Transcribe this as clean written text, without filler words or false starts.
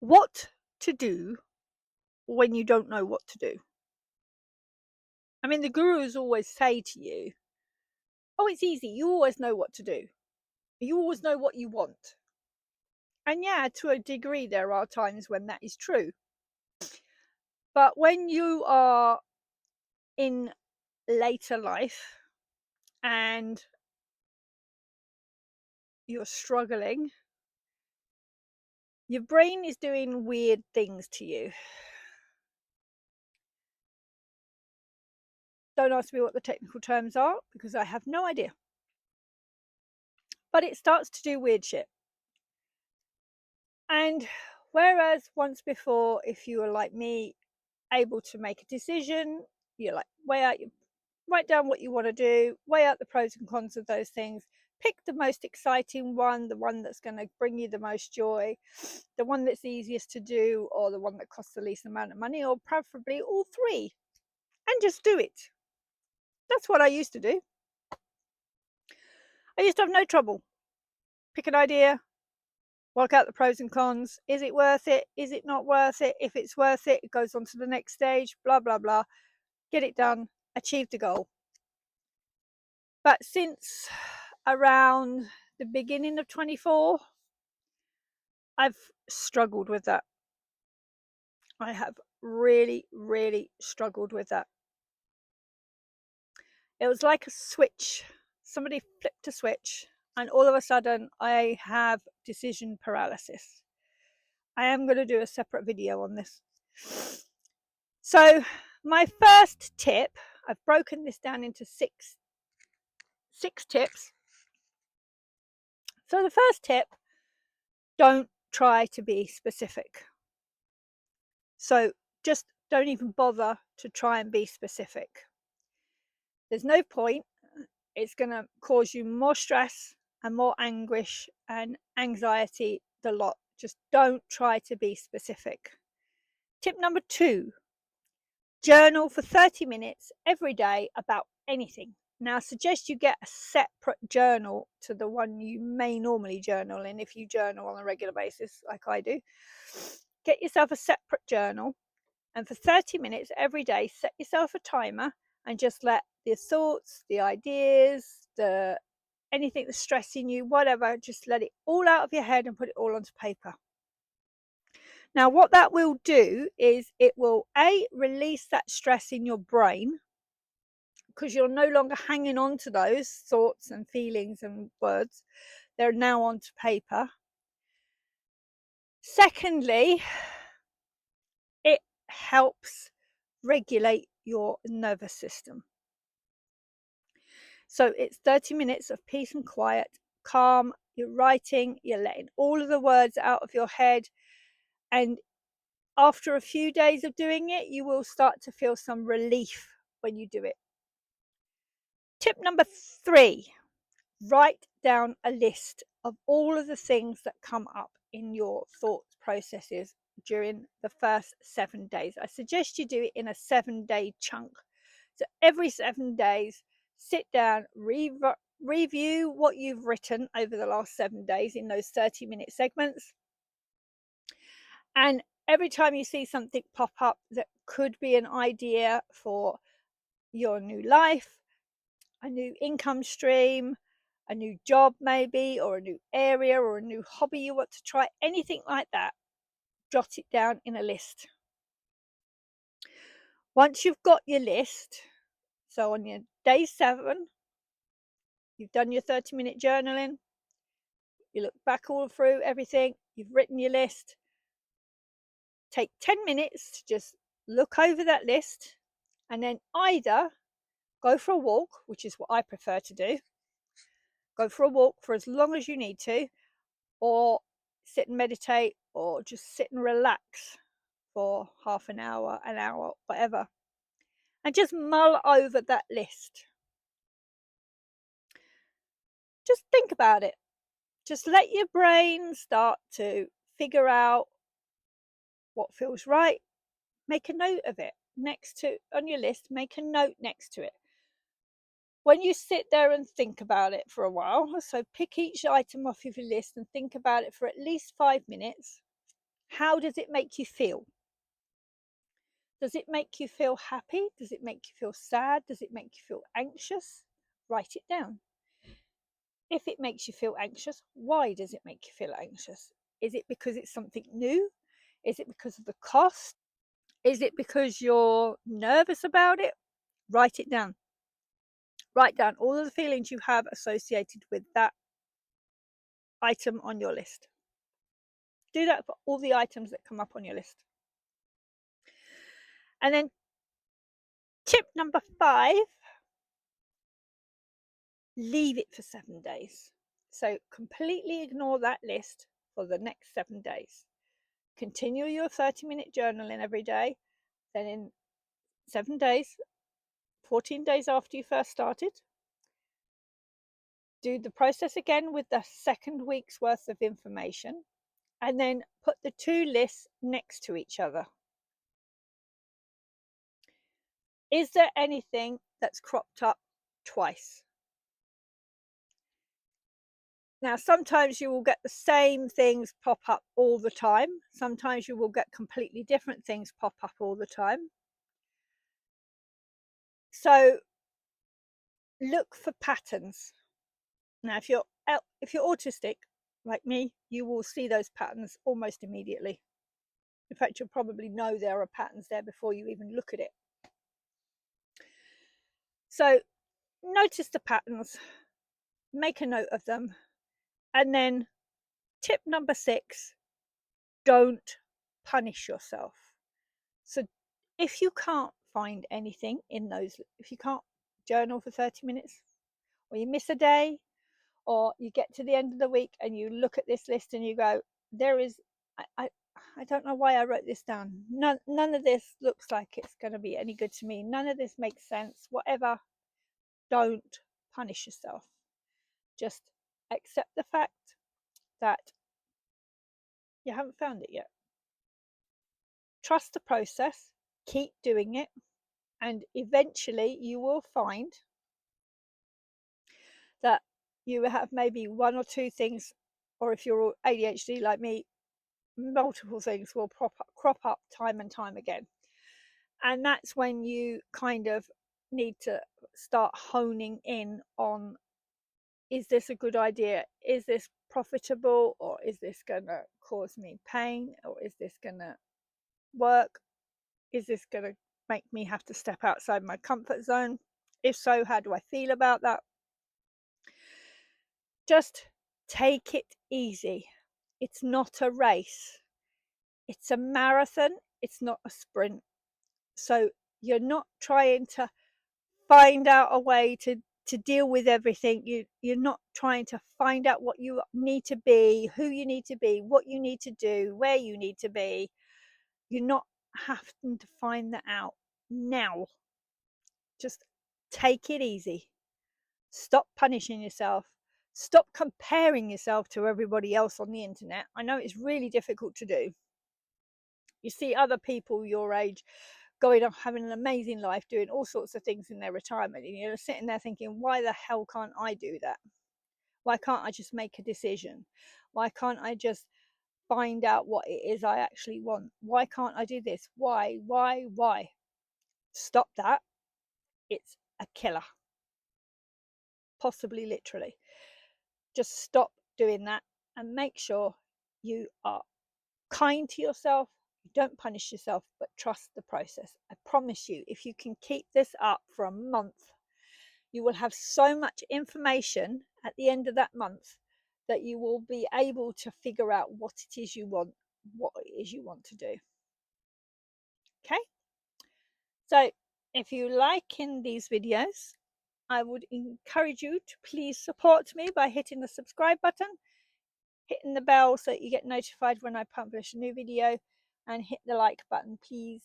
What to do when you don't know what to do. I mean, the gurus always say to you, oh, it's easy. You always know what to do. You always know what you want. And yeah, to a degree, there are times when that is true. But when you are in later life and you're struggling, your brain is doing weird things to you. Don't ask me what the technical terms are because I have no idea. But it starts to do weird shit. And whereas once before, if you were like me, able to make a decision, you're like, write down what you want to do, weigh out the pros and cons of those things, pick the most exciting one, the one that's going to bring you the most joy, the one that's easiest to do, or the one that costs the least amount of money, or preferably all three, and just do it. That's what I used to do. I used to have no trouble. Pick an idea, work out the pros and cons. Is it worth it? Is it not worth it? If it's worth it, it goes on to the next stage, blah, blah, blah. Get it done, achieve the goal. But since around the beginning of 24, I've struggled with that. I have really, really struggled with that. It was like a switch. Somebody flipped a switch, and all of a sudden, I have decision paralysis. I am going to do a separate video on this. So, my first tip, I've broken this down into six tips. So, the first tip, don't try to be specific. So, just don't even bother to try and be specific. There's no point. It's going to cause you more stress and more anguish and anxiety, the lot. Just don't try to be specific. Tip number 2, journal for 30 minutes every day about anything. Now, I suggest you get a separate journal to the one you may normally journal in if you journal on a regular basis like I do. Get yourself a separate journal, and for 30 minutes every day, set yourself a timer and just let the thoughts, the ideas, anything that's stressing you, whatever, just let it all out of your head and put it all onto paper. Now, what that will do is it will, release that stress in your brain because you're no longer hanging on to those thoughts and feelings and words. They're now onto paper. Secondly, it helps regulate your nervous system. So it's 30 minutes of peace and quiet, calm. You're writing, you're letting all of the words out of your head. And after a few days of doing it, you will start to feel some relief when you do it. Tip number 3, write down a list of all of the things that come up in your thought processes during the first 7 days. I suggest you do it in a 7-day chunk. So every 7 days, sit down, review what you've written over the last 7 days in those 30-minute segments. And every time you see something pop up that could be an idea for your new life, a new income stream, a new job maybe, or a new area or a new hobby you want to try, anything like that, jot it down in a list. Once you've got your list, so on your day 7, you've done your 30-minute journaling, you look back all through everything, you've written your list, take 10 minutes to just look over that list and then either go for a walk, which is what I prefer to do, go for a walk for as long as you need to, or sit and meditate, or just sit and relax for half an hour, whatever, and just mull over that list. Just think about it. Just let your brain start to figure out what feels right. Make a note of it on your list. Make a note next to it. When you sit there and think about it for a while, so pick each item off of your list and think about it for at least 5 minutes. How does it make you feel? Does it make you feel happy? Does it make you feel sad? Does it make you feel anxious? Write it down. If it makes you feel anxious, why does it make you feel anxious? Is it because it's something new? Is it because of the cost? Is it because you're nervous about it? Write it down. Write down all of the feelings you have associated with that item on your list. Do that for all the items that come up on your list. And then tip number 5, leave it for 7 days. So completely ignore that list for the next 7 days. Continue your 30-minute journaling every day. Then in 7 days, 14 days after you first started, do the process again with the second week's worth of information, and then put the 2 lists next to each other. Is there anything that's cropped up twice? Now, sometimes you will get the same things pop up all the time. Sometimes you will get completely different things pop up all the time. So look for patterns. Now, if you're autistic like me, you will see those patterns almost immediately. In fact, you'll probably know there are patterns there before you even look at it. So notice the patterns, make a note of them, and then tip number 6, don't punish yourself. So if you can't find anything in those, if you can't journal for 30 minutes, or you miss a day, or you get to the end of the week and you look at this list and you go, there is, I don't know why I wrote this down. None of this looks like it's going to be any good to me. None of this makes sense. Whatever. Don't punish yourself. Just accept the fact that you haven't found it yet. Trust the process. Keep doing it. And eventually you will find that you have maybe 1 or 2 things, or if you're ADHD like me, multiple things will crop up time and time again. And that's when you kind of need to start honing in on, is this a good idea? Is this profitable? Or is this going to cause me pain? Or is this going to work? Is this going to make me have to step outside my comfort zone? If so, how do I feel about that? Just take it easy. It's not a race. It's a marathon. It's not a sprint. So you're not trying to find out a way to deal with everything. You're not trying to find out what you need to be, who you need to be, what you need to do, where you need to be. You're not having to find that out now. Just take it easy. Stop punishing yourself. Stop comparing yourself to everybody else on the internet. I know it's really difficult to do. You see other people your age going off having an amazing life, doing all sorts of things in their retirement, and you're sitting there thinking, why the hell can't I do that? Why can't I just make a decision? Why can't I just find out what it is I actually want? Why can't I do this? Why? Stop that. It's a killer. Possibly literally. Just stop doing that and make sure you are kind to yourself. You don't punish yourself, but trust the process. I promise you, if you can keep this up for a month, you will have so much information at the end of that month that you will be able to figure out what it is you want, what it is you want to do. Okay? So if you like in these videos, I would encourage you to please support me by hitting the subscribe button, hitting the bell so that you get notified when I publish a new video, and hit the like button, please.